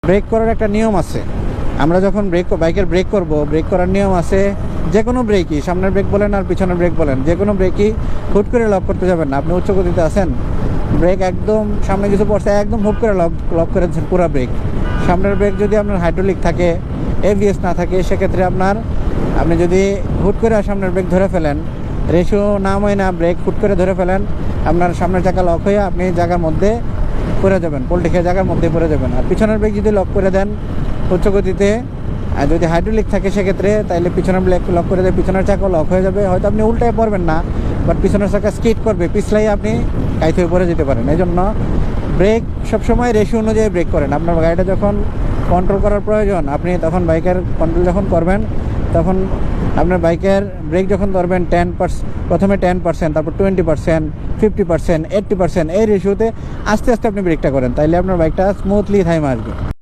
Break করার একটা নিয়ম আছে। আমরা যখন বাইকের ব্রেক করব, ব্রেক করার নিয়ম আছে। যে কোনো ব্রেকই, সামনের ব্রেক বলেন আর পিছনের ব্রেক বলেন, যে কোনো ব্রেকই হুট করে লক করতে যাবেন না। আপনি উচ্চ গতিতে আছেন, ব্রেক একদম সামনে কিছু পড়ছে, একদম হুট করে লক করে দিচ্ছেন পুরো ব্রেক। সামনের ব্রেক যদি আপনার হাইড্রোলিক থাকে, এবিএস না থাকে, সেক্ষেত্রে আপনি যদি হুট করে সামনের ব্রেক ধরে ফেলেন, রেশিও নাম হয় না, ব্রেক হুট করে ধরে ফেলেন, আপনার সামনের চাকা লক হয়ে আপনি জায়গার মধ্যে পড়ে যাবেন, পোল্ট্রি খেয়ে জায়গার মধ্যে পড়ে যাবেন। আর পিছনের ব্রেক যদি লক করে দেন উচ্চ গতিতে, আর যদি হাইড্রোলিক থাকে সেক্ষেত্রে, তাইলে পিছনের ব্রেক লক করে দেয়, পিছনের চাকা লক হয়ে যাবে। হয়তো আপনি উল্টায় পড়বেন না, বাট পিছনের চাকা স্কিড করবে, পিছলাই আপনি কাইতে পড়ে যেতে পারেন। এই জন্য ব্রেক সবসময় রেশিও অনুযায়ী ব্রেক করেন। আপনার গাড়িটা যখন কন্ট্রোল করার প্রয়োজন, আপনি তখন বাইকের কন্ট্রোল যখন করবেন, তখন আপনার বাইকের ব্রেক যখন ধরবেন 10%, প্রথমে 10%, তারপর 20%, 50%, 80%, এই রেশিওতে আস্তে আস্তে আপনি ব্রেকটা করেন, তাইলে আপনার বাইকটা স্মুথলি থাইমে আসবে।